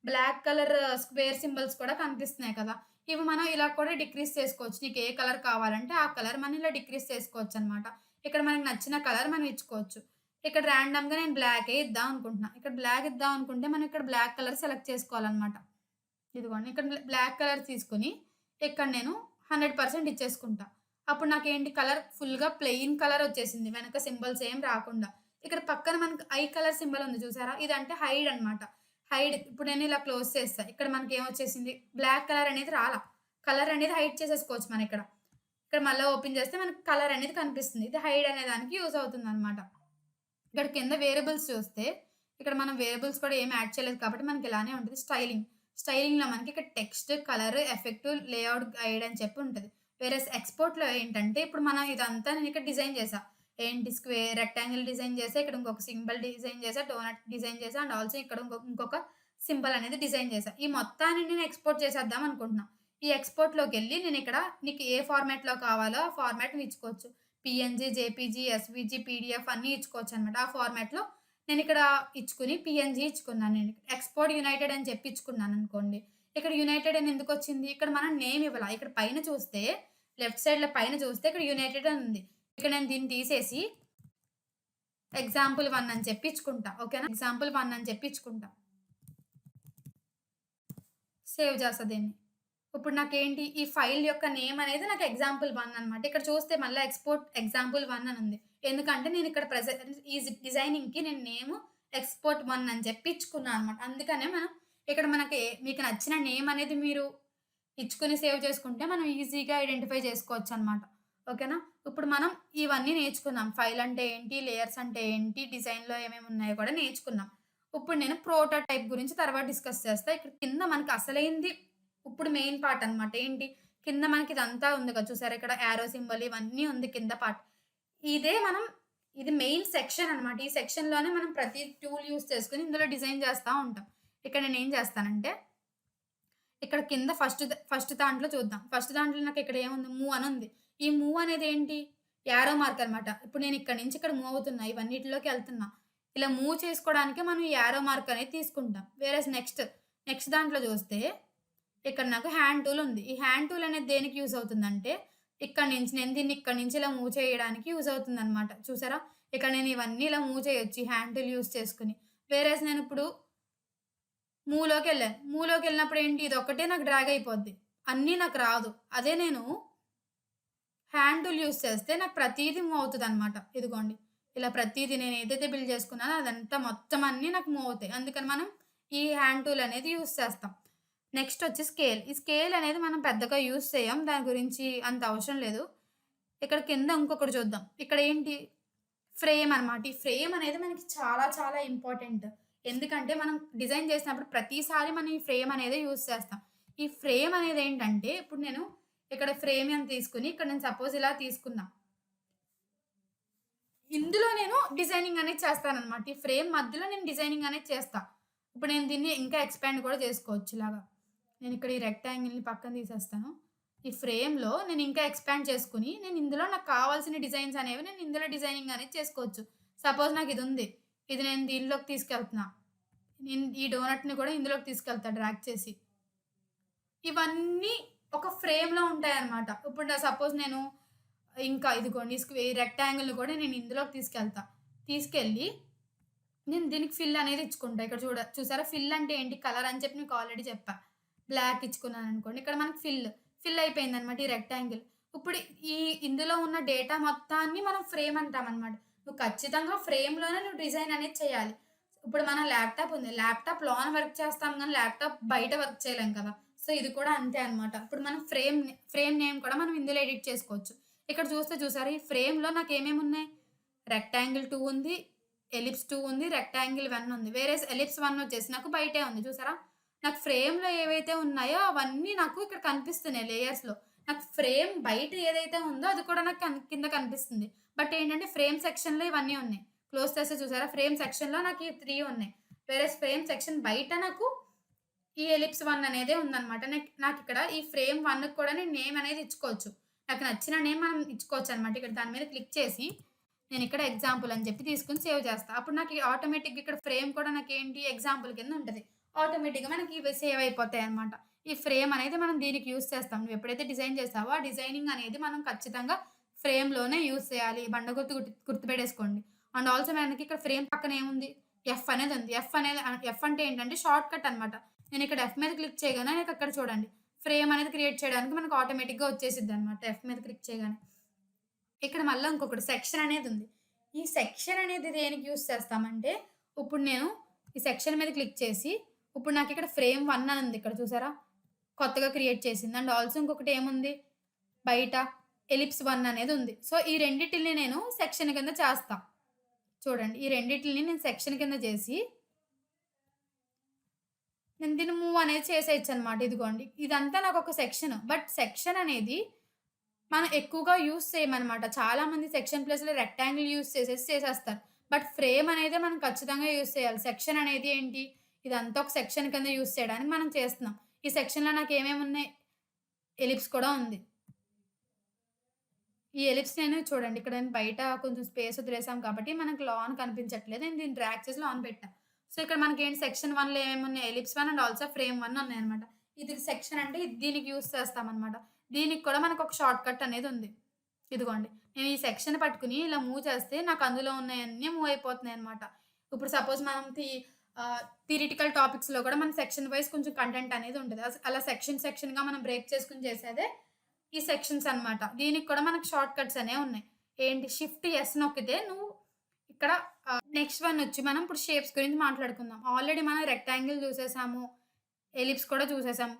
బ్లాక్ కలర్ స్క్వేర్ సింబల్స్ కూడా కనిపిస్తున్నాయి కదా! ఇవి మనం ఇలా కూడా డిక్రీజ్ చేసుకోవచ్చు. నీకు ఏ కలర్ కావాలంటే ఆ కలర్ మనం ఇలా డిక్రీజ్ చేసుకోవచ్చనమాట. ఇక్కడ మనకు నచ్చిన కలర్ మనం ఇచ్చుకోవచ్చు. ఇక్కడ రాండమ్‌గా నేను బ్లాకే ఇద్దాం అనుకుంటున్నా. ఇక్కడ బ్లాక్ ఇద్దాం అనుకుంటే మనం ఇక్కడ బ్లాక్ కలర్ సెలెక్ట్ చేసుకోవాలనమాట. ఇదిగోండి ఇక్కడ బ్లాక్ కలర్ తీసుకొని ఇక్కడ నేను 100% ఇచ్చేసుకుంటా. అప్పుడు నాకేంటి కలర్ ఫుల్‌గా ప్లెయిన్ కలర్ వచ్చేసింది. వెనక సింబల్స్ ఏం రాకుండా. ఇక్కడ పక్కన మనకు ఐ కలర్ సింబల్ ఉంది చూసారా? ఇదంటే హైడ్ అనమాట. హైడ్ ఇప్పుడు నేను ఇలా క్లోజ్ చేస్తా. ఇక్కడ మనకి ఏమొచ్చేసింది బ్లాక్ కలర్ అనేది రాలా. కలర్ అనేది హైడ్ చేసేసుకోవచ్చు మనం ఇక్కడ. ఇక్కడ మళ్ళా ఓపెన్ చేస్తే మనకు కలర్ అనేది కనిపిస్తుంది. ఇది హైడ్ అనే దానికి యూజ్ అవుతుందనమాట. ఇక్కడ కింద వేరియబుల్స్ చూస్తే ఇక్కడ మనం వేరియబుల్స్ కూడా ఏమి యాడ్ చేయలేదు కాబట్టి మనకి ఇలానే ఉంటది. స్టైలింగ్‌లో మనకి ఇక్కడ text, colour, effect, layout guide అని చెప్పి ఉంటది. వేరేస్ ఎక్స్‌పోర్ట్‌లో ఏంటంటే ఇప్పుడు మనం ఇదంతా నేను ఇక్కడ డిజైన్ చేశా. ఏంటి స్క్వేర్, రెక్టాంగిల్ డిజైన్ చేశా. ఇక్కడ ఇంకొక సింబల్ డిజైన్ చేశా. డోనట్ డిజైన్ చేశా. అండ్ ఆల్సో ఇక్కడ ఇంకొక సింబల్ అనేది డిజైన్ చేశా. ఈ మొత్తాన్ని నేను ఎక్స్‌పోర్ట్ చేసేద్దాం అనుకుంటున్నా. ఈ ఎక్స్‌పోర్ట్‌లోకెళ్ళి నేను ఇక్కడ నీకు ఏ ఫార్మాట్‌లో కావాలో ఆ ఫార్మాట్‌ని ఇచ్చుకోవచ్చు. పీఎన్‌జీ, జేపీజీ, ఎస్‌వీజీ, పీడీఎఫ్ అన్నీ ఇచ్చుకోవచ్చనమాట. ఆ ఫార్మాట్‌లో నేనిక్కడ ఇచ్చుకొని పీఎన్‌జీ ఇచ్చుకున్నాను నేను. ఎక్స్‌పోర్ట్ యునైటెడ్ అని చెప్పి ఇచ్చుకున్నాననుకోండి. ఇక్కడ యునైటెడ్ అని ఎందుకొచ్చింది? ఇక్కడ మనం నేమ్ ఇవ్వాల. ఇక్కడ పైన చూస్తే లెఫ్ట్ సైడ్‌లో పైన చూస్తే ఇక్కడ యునైటెడ్ అని ఉంది. ఇక్కడ నేను దీన్ని తీసేసి ఎగ్జాంపుల్ 1 అని చెప్పి ఇచ్చుకుంటా. ఓకేనా? ఎగ్జాంపుల్ 1 అని చెప్పి ఇచ్చుకుంటా. సేవ్ చేస్తా దీన్ని. ఇప్పుడు నాకేంటి ఈ ఫైల్ యొక్క నేమ్ అనేది నాకు ఎగ్జాంపుల్ 1 అనమాట. ఇక్కడ చూస్తే మళ్ళా ఎక్స్‌పోర్ట్ ఎగ్జాంపుల్ 1 అని ఉంది. ఎందుకంటే నేను ఇక్కడ ఈ డిజైనింగ్‌కి నేను నేమ్ ఎక్స్‌పోర్ట్ 1 అని చెప్పి ఇచ్చుకున్నా అనమాట. అందుకనే మనం ఇక్కడ మీకు నచ్చిన నేమ్ అనేది మీరు ఇచ్చుకొని సేవ్ చేసుకుంటే మనం ఈజీగా ఐడెంటిఫై చేసుకోవచ్చనమాట. ఓకేనా? ఇప్పుడు మనం ఇవన్నీ నేర్చుకున్నాం. ఫైల్ అంటే ఏంటి? లేయర్స్ అంటే ఏంటి? డిజైన్‌లో ఏమేమి ఉన్నాయో కూడా నేర్చుకున్నాం. ఇప్పుడు నేను ప్రోటోటైప్ గురించి తర్వాత డిస్కస్ చేస్తా. ఇక్కడ కింద మనకు అసలైంది ఇప్పుడు మెయిన్ పార్ట్ అనమాట. ఏంటి? కింద మనకి ఇదంతా ఉంది కదా! చూసారా? ఇక్కడ యారో సింబల్ ఇవన్నీ ఉంది కింద పార్ట్. ఇది మెయిన్ సెక్షన్ అనమాట. ఈ సెక్షన్‌లోనే మనం ప్రతి టూల్ యూజ్ చేసుకొని ఇందులో డిజైన్ చేస్తా ఉంటాం. ఇక్కడ నేనేం చేస్తానంటే ఇక్కడ కింద ఫస్ట్ దాంట్లో చూద్దాం. ఫస్ట్ దాంట్లో నాకు ఇక్కడ ఏముంది? మూవ్ అని ఉంది. ఈ మూవ్ అనేది ఏంటి? యారో మార్క్ అనమాట. ఇప్పుడు నేను ఇక్కడి నుంచి ఇక్కడ మూవ్ అవుతున్నా. ఇవన్నిటిలోకి ఎళ్తున్నా. ఇలా మూవ్ చేసుకోవడానికే మనం ఈ యారో మార్క్ అనేది తీసుకుంటాం. వేరేస్ నెక్స్ట్ దాంట్లో చూస్తే ఇక్కడ నాకు హ్యాండ్ టూల్ ఉంది. ఈ హ్యాండ్ టూల్ అనేది దేనికి యూజ్ అవుతుందంటే నేను దీన్ని ఇక్కడి నుంచి ఇలా మూవ్ చేయడానికి యూజ్ అవుతుందనమాట. చూసారా? ఇక్కడ నేను ఇవన్నీ ఇలా మూవ్ చేయొచ్చు. ఈ హ్యాండ్ టూల్ యూజ్ చేసుకొని. వేరేస్ నేనిప్పుడు మూవ్‌లోకెళ్ళినప్పుడు ఏంటి? ఇదొక్కటే నాకు డ్రాగ్ అయిపోద్ది. అన్నీ నాకు రాదు. అదే నేను హ్యాండ్ టూల్ యూజ్ చేస్తే నాకు ప్రతీదీ మూవ్ అవుతదనమాట. ఇదిగోండి. ఇలా ప్రతీదీ నేను ఏదైతే బిల్డ్ చేసుకున్నానో అదంతా మొత్తం అన్నీ నాకు మూవ్ అవుతాయి. అందుకని మనం ఈ హ్యాండ్ టూల్ అనేది యూజ్ చేస్తాం. నెక్స్ట్ వచ్చి స్కేల్. ఈ స్కేల్ అనేది మనం పెద్దగా యూజ్ చేయం. దాని గురించి అంత అవసరం లేదు. ఇక్కడ కింద ఇంకొకటి చూద్దాం. ఇక్కడ ఏంటి? ఫ్రేమ్ అనమాట. ఈ ఫ్రేమ్ అనేది మనకి చాలా చాలా ఇంపార్టెంట్. ఎందుకంటే మనం డిజైన్ చేసినప్పుడు ప్రతిసారి మనం ఈ ఫ్రేమ్ అనేదే యూజ్ చేస్తాం. ఈ ఫ్రేమ్ అనేదేంటంటే ఇప్పుడు నేను ఇక్కడ ఫ్రేమ్ అని తీసుకొని ఇక్కడ నేను సపోజ్ ఇలా తీసుకున్నా. ఇందులో నేను డిజైనింగ్ అనేది చేస్తాననమాట. ఈ ఫ్రేమ్ మధ్యలో నేను డిజైనింగ్ అనేది చేస్తా. ఇప్పుడు నేను దీన్ని ఇంకా ఎక్స్‌పాండ్ కూడా చేసుకోవచ్చు ఇలాగా. నేను ఇక్కడ ఈ రెక్టాంగిల్‌ని పక్కన తీసేస్తాను. ఈ ఫ్రేమ్‌లో నేను ఇంకా ఎక్స్‌పాండ్ చేసుకొని, నేను ఇందులో నాకు కావాల్సిన డిజైన్స్ అనేవి నేను ఇందులో డిజైనింగ్ అనేది చేసుకోవచ్చు. సపోజ్ నాకిదుంది. ఇది నేను దీనిలోకి తీసుకెళ్తున్నా. నేను ఈ డోనట్‌ని కూడా ఇందులోకి తీసుకెళ్తా డ్రాగ్ చేసి. ఇవన్నీ ఒక ఫ్రేమ్‌లో ఉంటాయన్నమాట. ఇప్పుడు సపోజ్ నేను ఇంకా ఇదిగోండి ఈ రెక్టాంగిల్‌ని కూడా నేను ఇందులోకి తీసుకెళ్తా. తీసుకెళ్ళి నేను దీనికి ఫిల్ అనేది ఇచ్చుకుంటా. ఇక్కడ చూసారా ఫిల్ అంటే ఏంటి? కలర్ అని చెప్పి మీకు ఆల్రెడీ చెప్పా. బ్లాక్ ఇచ్చుకున్నాననుకోండి. ఇక్కడ మనకి ఫిల్ అయిపోయిందనమాట ఈ రెక్టాంగిల్. ఇప్పుడు ఈ ఇందులో ఉన్న డేటా మొత్తాన్ని మనం ఫ్రేమ్ అంటామనమాట. నువ్వు ఖచ్చితంగా ఫ్రేమ్‌లోనే నువ్వు డిజైన్ అనేది చేయాలి. ఇప్పుడు మన ల్యాప్‌టాప్ ఉంది. ల్యాప్‌టాప్ లోన వర్క్ చేస్తాం గానీ, ల్యాప్‌టాప్ బయట వర్క్ చేయలేం కదా! సో, ఇది కూడా అంతే అనమాట. ఇప్పుడు మనం ఫ్రేమ్ నేమ్ కూడా మనం ఇందులో ఎడిట్ చేసుకోవచ్చు. ఇక్కడ చూస్తే చూసారా ఈ ఫ్రేమ్‌లో నాకేమేమున్నాయి? రెక్టాంగిల్ 2 ఉంది. ఎలిప్స్ 2 ఉంది. రెక్టాంగిల్ 1 ఉంది. వేరేస్ ఎలిప్స్ 1 వచ్చేసి నాకు బయటే ఉంది చూసారా? నాకు ఫ్రేమ్‌లో ఏవైతే ఉన్నాయో అవన్నీ నాకు ఇక్కడ కనిపిస్తున్నాయి లేయర్స్‌లో. నాకు ఫ్రేమ్ బయట ఏదైతే ఉందో అది కూడా నాకు కింద కనిపిస్తుంది. బట్ ఏంటంటే ఫ్రేమ్ సెక్షన్‌లో ఇవన్నీ ఉన్నాయి. క్లోజ్ చేస్తే చూసారా? ఫ్రేమ్ సెక్షన్‌లో నాకు ఈ 3 ఉన్నాయి. వేరేస్ ఫ్రేమ్ సెక్షన్ బయట నాకు ఈ ఎలిప్స్ 1 అనేదే ఉందన్నమాట. నాకిక్కడ ఈ ఫ్రేమ్ 1కి కూడా నేను నేమ్ అనేది ఇచ్చుకోవచ్చు. నాకు నచ్చిన నేమ్ మనం ఇచ్చుకోవచ్చనమాట. ఇక్కడ దాని మీద క్లిక్ చేసి నేనిక్కడ ఎగ్జాంపుల్ అని చెప్పి తీసుకొని సేవ్ చేస్తా. అప్పుడు నాకు ఆటోమేటిక్‌గా ఇక్కడ ఫ్రేమ్ కూడా నాకేంటి ఎగ్జాంపుల్ కింద ఉంటది. ఆటోమేటిక్‌గా మనకి ఇవి సేవ్ అయిపోతాయన్నమాట. ఈ ఫ్రేమ్ అనేది మనం దీనికి యూజ్ చేస్తాం. నువ్వు ఎప్పుడైతే డిజైన్ చేసావో ఆ డిజైనింగ్ అనేది మనం ఖచ్చితంగా ఫ్రేమ్‌లోనే యూజ్ చేయాలి. బండ గుర్తుపెట్టేసుకోండి. అండ్ ఆల్సో మనకి ఇక్కడ ఫ్రేమ్ పక్కన ఏముంది? ఎఫ్ అనేది ఉంది. ఎఫ్ అంటే ఏంటంటే షార్ట్‌కట్ అన్నమాట. నేను ఇక్కడ ఎఫ్ మీద క్లిక్ చేయగానే నాకు అక్కడ చూడండి. ఫ్రేమ్ అనేది క్రియేట్ చేయడానికి మనకు ఆటోమేటిక్‌గా వచ్చేసిద్దన్నమాట ఎఫ్ మీద క్లిక్ చేయగానే. ఇక్కడ మళ్ళా ఇంకొకటి సెక్షన్ అనేదుంది. ఈ సెక్షన్ అనేది దేనికి యూజ్ చేస్తామంటే, ఇప్పుడు నేను ఈ సెక్షన్ మీద క్లిక్ చేసి, ఇప్పుడు నాకిక్కడ ఫ్రేమ్ 1 అని ఉంది ఇక్కడ చూసారా? కొత్తగా క్రియేట్ చేసింది. అండ్ ఆల్సో ఇంకొకటి ఏముంది? బయట ఎలిప్స్ 1 అనేది ఉంది. సో, ఈ రెండిటిలిని నేను సెక్షన్ కింద చేస్తా. చూడండి. ఈ రెండిటిలిని నేను సెక్షన్ కింద చేసి నేను దీన్ని మూవ్ అనేది చేసేయొచ్చనమాట. ఇదిగోండి. ఇదంతా నాకొక సెక్షన్. బట్ సెక్షన్ అనేది మనం ఎక్కువగా యూజ్ చేయమనమాట. చాలామంది సెక్షన్ ప్లేస్‌లో రెక్టాంగిల్ యూజ్ చేసేస్తారు. బట్ ఫ్రేమ్ అనేదే మనం ఖచ్చితంగా యూజ్ చేయాలి. సెక్షన్ అనేది ఏంటి? ఇదంతా ఒక సెక్షన్ కింద యూజ్ చేయడానికి మనం చేస్తున్నాం. ఈ సెక్షన్‌లో నాకేమేమున్నాయి? ఎలిప్స్ కూడా ఉంది. ఈ ఎలిప్స్ నేను చూడండి ఇక్కడ నేను బయట కొంచెం స్పేస్ వదిలేసాం కాబట్టి మనకు లాన్ కనిపించట్లేదు. నేను దీన్ని డ్రాగ్ చేసి లాన్ పెట్టా. సో, ఇక్కడ మనకేంటి సెక్షన్ 1లో ఏమేమున్నాయి? ఎలిప్స్ 1 అండ్ ఆల్సో ఫ్రేమ్ 1 ఉన్నాయన్నమాట. ఇది సెక్షన్ అంటే దీనికి యూజ్ చేస్తామన్నమాట. దీనికి కూడా మనకొక షార్ట్ కట్ అనేది ఉంది. ఇదిగోండి. నేను ఈ సెక్షన్ పట్టుకొని ఇలా మూవ్ చేస్తే నాకు అందులో ఉన్నయన్నీ మూవ్ అయిపోతున్నాయన్నమాట. ఇప్పుడు సపోజ్ మనం థియరిటికల్ టాపిక్స్‌లో కూడా మన సెక్షన్ వైస్ కొంచెం కంటెంట్ అనేది ఉంటది. అలా సెక్షన్‌గా మనం బ్రేక్ చేసుకొని చేసేదే ఈ సెక్షన్స్ అన్నమాట. దీనికి కూడా మనకు షార్ట్ కట్స్ అనేవి ఉన్నాయి. ఏంటి షిఫ్ట్ ఎస్ నొక్కితే నువ్వు ఇక్కడ నెక్స్ట్ వన్ వచ్చి మనం ఇప్పుడు షేప్స్ గురించి మాట్లాడుకుందాం. ఆల్రెడీ మనం రెక్టాంగిల్ చూసేసాము. ఎలిప్స్ కూడా చూసేసాం.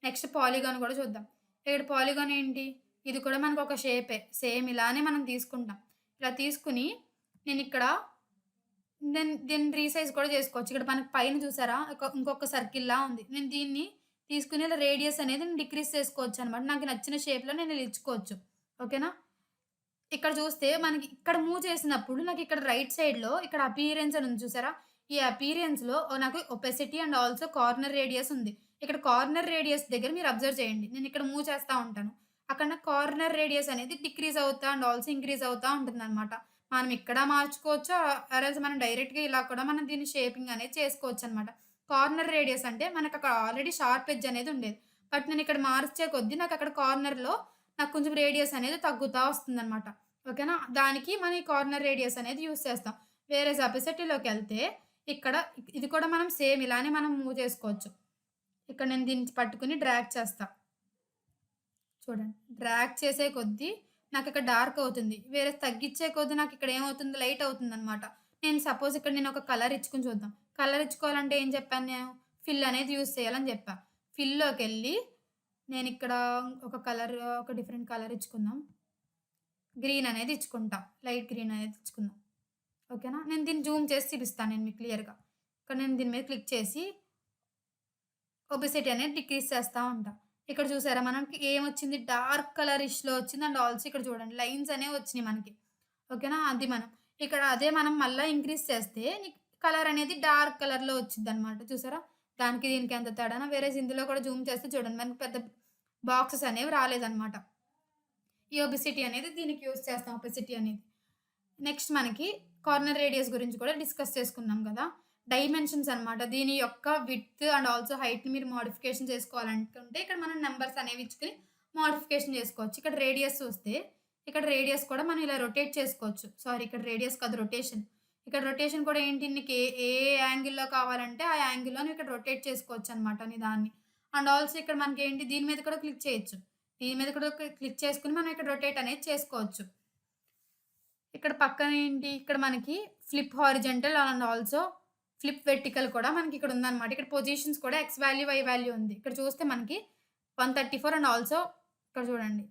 నెక్స్ట్ పాలిగాన్ కూడా చూద్దాం. ఇక్కడ పాలిగాన్ ఏంటి? ఇది కూడా మనకు ఒక షేపే. సేమ్ ఇలానే మనం తీసుకుంటాం. ఇలా తీసుకొని నేనిక్కడ దీన్ని రీసైజ్ కూడా చేసుకోవచ్చు. ఇక్కడ మనకు పైన చూసారా? ఇంకొక సర్కిల్‌లా ఉంది. నేను దీన్ని తీసుకొని ఇలా రేడియస్ అనేది నేను డిక్రీజ్ చేసుకోవచ్చనమాట. నాకు నచ్చిన షేప్‌లో నేను ఇలా ఇచ్చుకోవచ్చు. ఓకేనా? ఇక్కడ చూస్తే మనకి ఇక్కడ మూవ్ చేసినప్పుడు నాకిక్కడ రైట్ సైడ్‌లో ఇక్కడ అపియరెన్స్ అని ఉంది చూసారా? ఈ అపియరెన్స్‌లో నాకు obesity and also corner radius ఉంది. ఇక్కడ కార్నర్ రేడియస్ దగ్గర మీరు అబ్జర్వ్ చేయండి. నేనిక్కడ మూవ్ చేస్తా ఉంటాను. అక్కడ నాకు కార్నర్ రేడియస్ అనేది డిక్రీజ్ అవుతా అండ్ ఆల్సో ఇంక్రీజ్ అవుతా ఉంటుందనమాట. మనం ఇక్కడ మార్చుకోవచ్చు. ఆరెల్స్ మనం డైరెక్ట్‌గా ఇలా కూడా మనం దీన్ని షేపింగ్ అనేది చేసుకోవచ్చనమాట. కార్నర్ రేడియస్ అంటే మనకక్కడ ఆల్రెడీ షార్ప్ ఎడ్జ్ అనేది ఉండేది. బట్ నేనిక్కడ మార్చే కొద్దీ నాకక్కడ కార్నర్‌లో నాకు కొంచెం రేడియస్ అనేది తగ్గుతా వస్తుందనమాట. ఓకేనా? దానికి మనం ఈ కార్నర్ రేడియస్ అనేది యూజ్ చేస్తాం. వేరేస్ ఒపెసిటీలోకెళ్తే ఇక్కడ ఇది కూడా మనం సేమ్ ఇలానే మనం మూవ్ చేసుకోవచ్చు. ఇక్కడ నేను దీన్ని పట్టుకొని డ్రాగ్ చేస్తా. చూడండి. డ్రాగ్ చేసే కొద్దీ నాకిక్కడ డార్క్ అవుతుంది. వేరే తగ్గిచ్చే కొద్దీ నాకిక్కడ ఏమవుతుంది లైట్ అవుతుందనమాట. నేను సపోజ్ ఇక్కడ నేను ఒక కలర్ ఇచ్చుకొని చూద్దాం. కలర్ ఇచ్చుకోవాలంటే ఏం చెప్పాను నేను? ఫిల్ అనేది యూజ్ చేయాలని చెప్పా. ఫిల్‌లోకెళ్ళి నేనిక్కడ ఒక డిఫరెంట్ కలర్ ఇచ్చుకుందాం. గ్రీన్ అనేది ఇచ్చుకుంటా. లైట్ గ్రీన్ అనేది ఇచ్చుకుందాం. ఓకేనా? నేను దీన్ని జూమ్ చేసి చూపిస్తాను నేను మీకు క్లియర్‌గా. ఇక్కడ నేను దీని మీద క్లిక్ చేసి ఒబెసిటీ అనేది డిక్రీజ్ చేస్తా ఉంటా. ఇక్కడ చూసారా మనకి ఏమొచ్చింది డార్క్ కలరిష్‌లో వచ్చింది. అండ్ ఆల్సో ఇక్కడ చూడండి లైన్స్ అనేవి వచ్చినియి మనకి. ఓకేనా? అది మనం. ఇక్కడ అదే మనం మళ్ళా ఇంక్రీజ్ చేస్తే నీకు కలర్ అనేది డార్క్ కలర్‌లో వచ్చిద్దనమాట. చూసారా? దానికి దీనికి ఎంత తేడానో. వేరేస్ ఇందులో కూడా జూమ్ చేస్తే చూడండి మనకి పెద్ద బాక్సెస్ అనేవి రాలేదనమాట. ఈ ఒబెసిటీ అనేది దీనికి యూజ్ చేస్తాం ఒబెసిటీ అనేది. నెక్స్ట్ మనకి కార్నర్ రేడియస్ గురించి కూడా డిస్కస్ చేసుకున్నాం కదా! డైమెన్షన్స్ అన్నమాట. దీని యొక్క విడ్త్ అండ్ ఆల్సో హైట్‌ని మీరు మోడిఫికేషన్ చేసుకోవాలనుకుంటే ఇక్కడ మనం నంబర్స్ అనేవి ఇచ్చుకొని మోడిఫికేషన్ చేసుకోవచ్చు. ఇక్కడ రేడియస్ చూస్తే ఇక్కడ రేడియస్ కూడా మనం ఇలా రొటేట్ చేసుకోవచ్చు. సారీ ఇక్కడ రేడియస్ కాదు రొటేషన్. ఇక్కడ రొటేషన్ కూడా ఏంటి నీకు ఏ ఏ యాంగిల్‌లో కావాలంటే ఆ యాంగిల్‌లో నువ్వు ఇక్కడ రొటేట్ చేసుకోవచ్చన్నమాట నీ దాన్ని. అండ్ ఆల్సో ఇక్కడ మనకేంటి దీని మీద కూడా క్లిక్ చేయొచ్చు. దీని మీద కూడా క్లిక్ చేసుకొని మనం ఇక్కడ రొటేట్ అనేది చేసుకోవచ్చు. ఇక్కడ పక్కన ఏంటి ఇక్కడ మనకి flip horizontal and also flip vertical కూడా మనకి ఇక్కడ ఉందన్నమాట. ఇక్కడ పొజిషన్స్ కూడా ఎక్స్ వాల్యూ, వై వాల్యూ ఉంది. ఇక్కడ చూస్తే మనకి 134 అండ్ ఆల్సో ఇక్కడ చూడండి.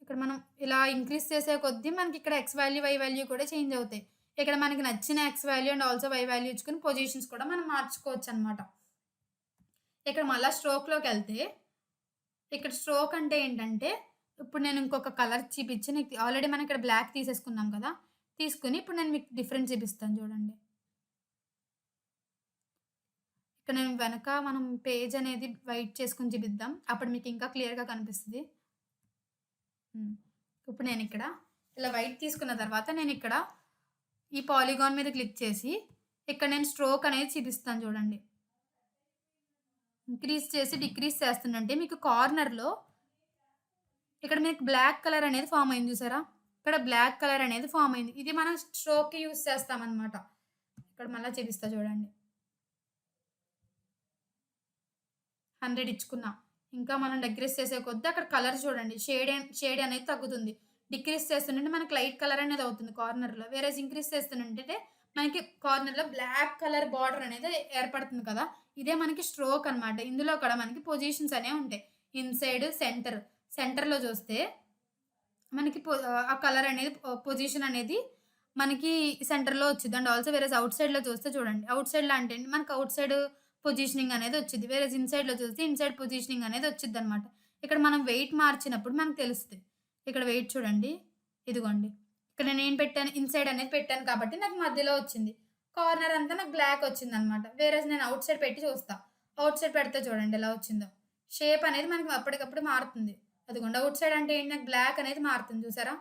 ఇక్కడ మనం ఇలా ఇంక్రీజ్ చేసే కొద్దీ మనకి ఇక్కడ ఎక్స్ వాల్యూ, వై వాల్యూ కూడా చేంజ్ అవుతాయి. ఇక్కడ మనకి నచ్చిన X value and also Y value ఇచ్చుకొని పొజిషన్స్ కూడా మనం మార్చుకోవచ్చనమాట. ఇక్కడ మళ్ళా స్ట్రోక్‌లోకెళ్తే ఇక్కడ స్ట్రోక్ అంటే ఏంటంటే, ఇప్పుడు నేను ఇంకొక కలర్ చూపిచ్చి నీకు ఆల్రెడీ మనం ఇక్కడ బ్లాక్ తీసేసుకున్నాం కదా! తీసుకొని ఇప్పుడు నేను మీకు డిఫరెన్స్ చూపిస్తాను చూడండి. ఇక్కడ నేను వెనక మనం పేజ్ అనేది వైట్ చేసుకొని చూపిద్దాం. అప్పుడు మీకు ఇంకా క్లియర్‌గా కనిపిస్తది. హ్మ్. ఇప్పుడు నేనిక్కడ ఇలా వైట్ తీసుకున్న తర్వాత నేనిక్కడ ఈ పాలిగాన్ మీద క్లిక్ చేసి, ఇక్కడ నేను స్ట్రోక్ అనేది చూపిస్తాను చూడండి. ఇంక్రీజ్ చేసి డిక్రీజ్ చేస్తుండంటే మీకు కార్నర్‌లో ఇక్కడ మీకు బ్లాక్ కలర్ అనేది ఫార్మ్ అయింది చూసారా? ఇక్కడ బ్లాక్ కలర్ అనేది ఫార్మ్ అయింది. ఇది మనం స్ట్రోక్‌కి యూజ్ చేస్తామనమాట. ఇక్కడ మళ్ళా చూపిస్తా చూడండి. 100 ఇచ్చుకున్నా. ఇంకా మనం డిక్రీజ్ చేసే కొద్దీ అక్కడ కలర్ చూడండి షేడ్ అనేది తగ్గుతుంది. డిక్రీజ్ చేస్తుంటే మనకి లైట్ కలర్ అనేది అవుతుంది కార్నర్‌లో. వేరేస్ ఇంక్రీజ్ చేస్తుంటే మనకి కార్నర్‌లో బ్లాక్ కలర్ బార్డర్ అనేది ఏర్పడుతుంది కదా! ఇదే మనకి స్ట్రోక్ అనమాట. ఇందులో కూడా మనకి పొజిషన్స్ అనేవి ఉంటాయి. Inside, centre. సెంటర్‌లో చూస్తే మనకి ఆ కలర్ అనేది పొజిషన్ అనేది మనకి సెంటర్‌లో వచ్చిద్ది. అండ్ ఆల్సో వేరేస్ ఔట్ సైడ్‌లో చూస్తే చూడండి. ఔట్ సైడ్‌లో అంటే ఏంటి మనకి ఔట్ సైడ్ పొజిషనింగ్ అనేది వచ్చిద్ది. వేరేస్ ఇన్‌సైడ్‌లో చూస్తే ఇన్‌సైడ్ పొజిషనింగ్ అనేది వచ్చిద్దనమాట. ఇక్కడ మనం వెయిట్ మార్చినప్పుడు మనకు తెలుస్తది. ఇక్కడ వెయిట్ చూడండి. ఇదిగోండి. ఇక్కడ నేనేం పెట్టాను ఇన్‌సైడ్ అనేది పెట్టాను కాబట్టి నాకు మధ్యలో వచ్చింది. కార్నర్ అంతా నాకు బ్లాక్ వచ్చిందనమాట. వేరేస్ నేను ఔట్ సైడ్ పెట్టి చూస్తా. ఔట్ సైడ్ పెడితే చూడండి ఎలా వచ్చిందో. షేప్ అనేది మనకి అప్పటికప్పుడు మారుతుంది. అదిగోండి ఔట్ సైడ్ అంటే ఏంటి నాకు బ్లాక్ అనేది మారుతుంది చూసారా?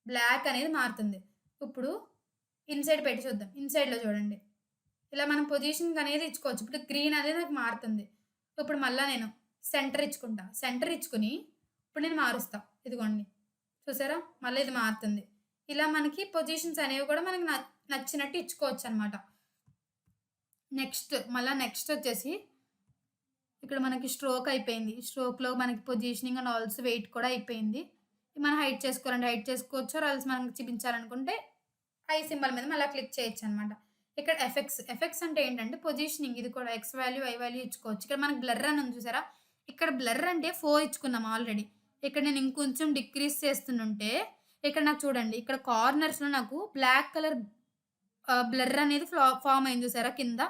బ్లాక్ అనేది మారుతుంది. ఇప్పుడు ఇన్‌సైడ్ పెట్టి చూద్దాం. ఇన్‌సైడ్‌లో చూడండి. ఇలా మనం పొజిషనింగ్ అనేది ఇచ్చుకోవచ్చు. ఇప్పుడు గ్రీన్ అనేది నాకు మారుతుంది. ఇప్పుడు మళ్ళా నేను సెంటర్ ఇచ్చుకుంటా. సెంటర్ ఇచ్చుకొని ఇప్పుడు నేను మారుస్తా. ఇదిగోండి. చూసారా? మళ్ళా ఇది మారుతుంది. ఇలా మనకి పొజిషన్స్ అనేవి కూడా మనకి నచ్చినట్టు ఇచ్చుకోవచ్చనమాట. నెక్స్ట్ వచ్చేసి ఇక్కడ మనకి స్ట్రోక్ అయిపోయింది. స్ట్రోక్‌లో మనకి పొజిషనింగ్ అండ్ ఆల్సో వెయిట్ కూడా అయిపోయింది. మనం హైడ్ చేసుకోవాలంటే హైడ్ చేసుకోవచ్చు. ఆర్ ఎల్స్ మనం చూపించాలనుకుంటే ఐ సింబల్ మీద మళ్ళా క్లిక్ చేయొచ్చనమాట. ఇక్కడ ఎఫెక్ట్స్ అంటే ఏంటంటే పొజిషనింగ్ ఇది కూడా ఎక్స్ వాల్యూ, వై వాల్యూ ఇచ్చుకోవచ్చు. ఇక్కడ మనకి బ్లర్ అని ఉంది చూసారా? ఇక్కడ బ్లర్ అంటే 4 ఇచ్చుకున్నాం ఆల్రెడీ. ఇక్కడ నేను ఇంకొంచెం డిక్రీజ్ చేస్తుంటే ఇక్కడ నాకు చూడండి ఇక్కడ కార్నర్స్‌లో నాకు బ్లాక్ కలర్ బ్లర్ అనేది ఫార్మ్ అయింది చూసారా కింద?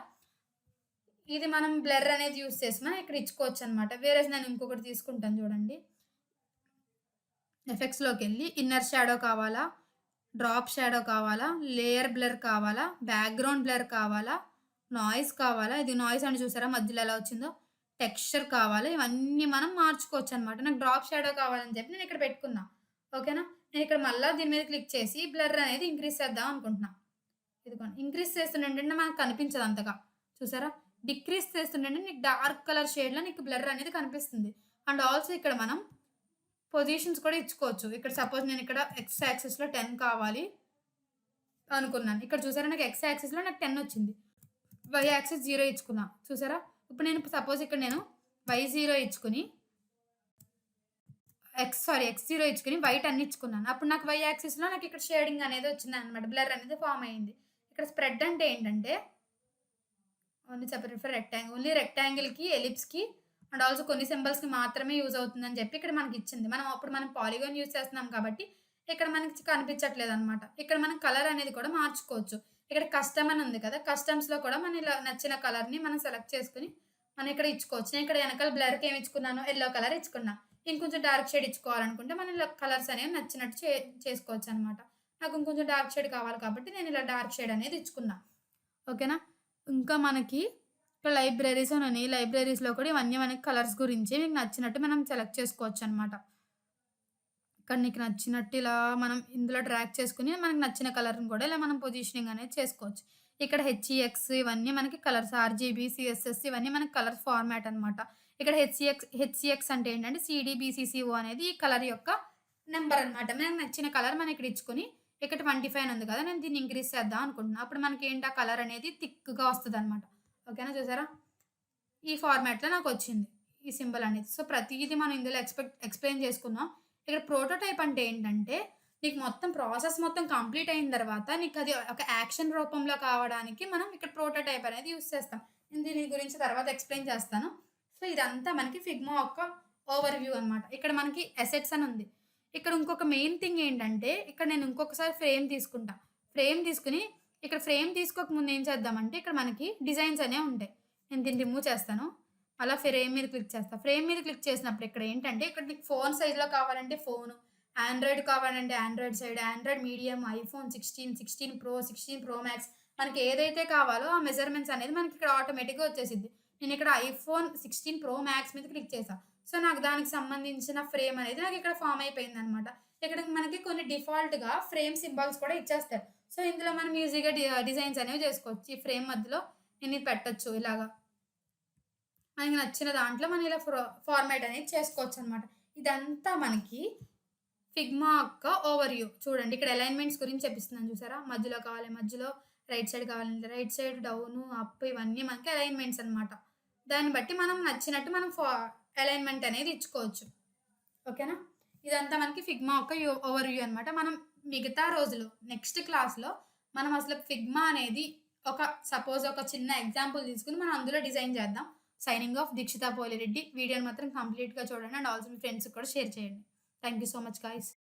ఇది మనం బ్లర్ అనేది యూజ్ చేసి మనం ఇక్కడ ఇచ్చుకోవచ్చనమాట. వేరేస్ నేను ఇంకొకటి తీసుకుంటాను చూడండి. ఎఫెక్ట్స్‌లోకెళ్ళి ఇన్నర్ షాడో కావాలా? డ్రాప్ షాడో కావాలా? లేయర్ బ్లర్ కావాలా? బ్యాక్‌గ్రౌండ్ బ్లర్ కావాలా? నాయిస్ కావాలా? ఇది నాయిస్ అని చూసారా మధ్యలో ఎలా వచ్చిందో? టెక్స్చర్ కావాలా? ఇవన్నీ మనం మార్చుకోవచ్చనమాట. నాకు డ్రాప్ షాడో కావాలని చెప్పి నేను ఇక్కడ పెట్టుకున్నా. ఓకేనా? నేను ఇక్కడ మళ్ళా దీని మీద క్లిక్ చేసి బ్లర్ అనేది ఇంక్రీజ్ చేద్దాం అనుకుంటున్నా. ఇదిగోండి. ఇంక్రీజ్ చేస్తుంటే మనకు కనిపించదు అంతగా. చూసారా? డిక్రీజ్ చేస్తుంటే నీకు డార్క్ కలర్ షేడ్‌లో నీకు బ్లర్ అనేది కనిపిస్తుంది. అండ్ ఆల్సో ఇక్కడ మనం పొజిషన్స్ కూడా ఇచ్చుకోవచ్చు. ఇక్కడ సపోజ్ నేను ఇక్కడ ఎక్స్ యాక్సిస్‌లో 10 కావాలి అనుకున్నాను. ఇక్కడ చూసారా నాకు ఎక్స్ యాక్సిస్‌లో నాకు 10 వచ్చింది. వై యాక్సిస్ 0 ఇచ్చుకున్నా. చూసారా? ఇప్పుడు నేను సపోజ్ ఇక్కడ నేను వై 0 ఇచ్చుకొని ఎక్స్ 0 ఇచ్చుకొని వై 10 ఇచ్చుకున్నాను. అప్పుడు నాకు వై యాక్సిస్‌లో నాకు ఇక్కడ షేడింగ్ అనేది వచ్చిందన్నమాట. బ్లర్ అనేది ఫార్మ్ అయింది. ఇక్కడ స్ప్రెడ్ అంటే ఏంటంటే only separate for rectangle. Only రెక్టాంగిల్‌కి, ఎలిప్స్‌కి అండ్ ఆల్సో కొన్ని సింబల్స్‌కి మాత్రమే యూజ్ అవుతుందని చెప్పి ఇక్కడ మనకిచ్చింది. అప్పుడు మనం పాలిగాన్ యూజ్ చేస్తున్నాం కాబట్టి ఇక్కడ మనకి కనిపించట్లేదనమాట. ఇక్కడ మనం కలర్ అనేది కూడా మార్చుకోవచ్చు. ఇక్కడ కస్టమ్ అని ఉంది కదా! కస్టమ్స్‌లో కూడా మన ఇలా నచ్చిన కలర్‌ని మనం సెలెక్ట్ చేసుకొని, మనం ఇక్కడ ఇచ్చుకోవచ్చు. నేను ఇక్కడ ఎనకాల బ్లర్‌కి ఏమి ఇచ్చుకున్నాను? Yellow colour ఇచ్చుకున్నా. ఇంకొంచెం డార్క్ షేడ్ ఇచ్చుకోవాలనుకుంటే, మనం ఇలా కలర్స్ అనేవి నచ్చినట్టు చేసుకోవచ్చనమాట. నాకు ఇంకొంచెం డార్క్ షేడ్ కావాలి కాబట్టి, నేను ఇలా డార్క్ షేడ్ అనేది ఇచ్చుకున్నా. ఓకేనా? ఇంకా మనకి ఇక్కడ లైబ్రరీస్ అని ఉన్నాయి. లైబ్రరీస్‌లో కూడా ఇవన్నీ మనకి కలర్స్ గురించి మీకు నచ్చినట్టు మనం సెలెక్ట్ చేసుకోవచ్చనమాట. ఇక్కడ నీకు నచ్చినట్టు ఇలా మనం ఇందులో డ్రాగ్ చేసుకొని, మనకు నచ్చిన కలర్‌ని కూడా ఇలా మనం పొజిషనింగ్ అనేది చేసుకోవచ్చు. ఇక్కడ హెచ్‌ఈఎక్స్ ఇవన్నీ మనకి కలర్స్ ఆర్‌జీబీ, సీఎస్ఎస్ ఇవన్నీ మనకి కలర్ ఫార్మాట్ అనమాట. ఇక్కడ హెచ్‌సీఎక్స్ అంటే ఏంటంటే సీడీబీసీసీఓ అనేది ఈ కలర్ యొక్క నంబర్ అనమాట. మనకు నచ్చిన కలర్ మనం ఇక్కడ ఇచ్చుకొని, ఇక్కడ 25 అని ఉంది కదా! నేను దీన్ని ఇంక్రీజ్ చేద్దాం అనుకుంటున్నా. అప్పుడు మనకేంటి ఆ కలర్ అనేది థిక్‌గా వస్తదనమాట. ఓకేనా చూసారా? ఈ ఫార్మాట్‌లో నాకొచ్చింది. ఈ సింబల్ అనేది. సో, ప్రతీది మనం ఇందులో ఎక్స్‌ప్లెయిన్ చేసుకుందాం. ఇక్కడ ప్రోటోటైప్ అంటే ఏంటంటే, నీకు మొత్తం ప్రాసెస్ మొత్తం కంప్లీట్ అయిన తర్వాత, నీకది ఒక యాక్షన్ రూపంలో కావడానికి మనం ఇక్కడ ప్రోటోటైప్ అనేది యూజ్ చేస్తాం. నేను దీని గురించి తర్వాత ఎక్స్‌ప్లెయిన్ చేస్తాను. సో, ఇదంతా మనకి ఫిగ్మా యొక్క ఓవర్‌వ్యూ అనమాట. ఇక్కడ మనకి అసెట్స్ అని ఉంది. ఇక్కడ ఇంకొక మెయిన్ థింగ్ ఏంటంటే, ఇక్కడ నేను ఇంకొకసారి ఫ్రేమ్ తీసుకుంటా. ఫ్రేమ్ తీసుకొని, ఇక్కడ ఫ్రేమ్ తీసుకోక ముందు ఏం చేద్దామంటే, ఇక్కడ మనకి డిజైన్స్ అనేవి ఉంటాయి. నేను దీన్ని రిమూవ్ చేస్తాను. అలా ఫ్రేమ్ మీద క్లిక్ చేస్తా. ఫ్రేమ్ మీద క్లిక్ చేసినప్పుడు ఇక్కడ ఏంటంటే, ఇక్కడ నీకు ఫోన్ సైజ్‌లో కావాలంటే ఫోను, ఆండ్రాయిడ్ కావాలంటే Android side, Android medium, iPhone 16, 16 pro, 16 pro max మనకి ఏదైతే కావాలో ఆ మెజర్‌మెంట్స్ అనేది మనకి ఇక్కడ ఆటోమేటిక్‌గా వచ్చేసిద్ది. నేను ఇక్కడ ఐఫోన్ 16 ప్రో మాక్స్ మీద క్లిక్ చేశా. సో, నాకు దానికి సంబంధించిన ఫ్రేమ్ అనేది నాకు ఇక్కడ ఫార్మ్ అయిపోయిందనమాట. ఇక్కడ మనకి కొన్ని డిఫాల్ట్‌గా ఫ్రేమ్ సింబాల్స్ కూడా ఇచ్చేస్తారు. సో, ఇందులో మనం ఈజీగా డిజైన్స్ అనేవి చేసుకోవచ్చు. ఈ ఫ్రేమ్ మధ్యలో నేను ఇది పెట్టొచ్చు ఇలాగా. మనకి నచ్చిన దాంట్లో మనం ఇలా ఫార్మాట్ అనేది చేసుకోవచ్చనమాట. ఇదంతా మనకి ఫిగ్మా యొక్క ఓవర్‌వ్యూ. చూడండి ఇక్కడ అలైన్‌మెంట్స్ గురించి చెప్పిస్తున్నాను చూసారా? మధ్యలో కావాలి, మధ్యలో రైట్ సైడ్ కావాలంటే రైట్ సైడ్, డౌను, అప్ ఇవన్నీ మనకి అలైన్‌మెంట్స్ అనమాట. దాన్ని బట్టి మనం నచ్చినట్టు మనం అలైన్‌మెంట్ అనేది ఇచ్చుకోవచ్చు. ఓకేనా? ఇదంతా మనకి ఫిగ్మా యొక్క ఓవర్‌వ్యూ అనమాట. మనం మిగతా రోజులు నెక్స్ట్ క్లాస్‌లో మనం అసలు ఫిగ్మా అనేది సపోజ్ ఒక చిన్న ఎగ్జాంపుల్ తీసుకొని మనం అందులో డిజైన్ చేద్దాం. Signing off Dikshita Polireddy. వీడియోని మాత్రం కంప్లీట్‌గా చూడండి అండ్ ఆల్సో మీ ఫ్రెండ్స్‌కి కూడా షేర్ చేయండి. Thank you so much guys.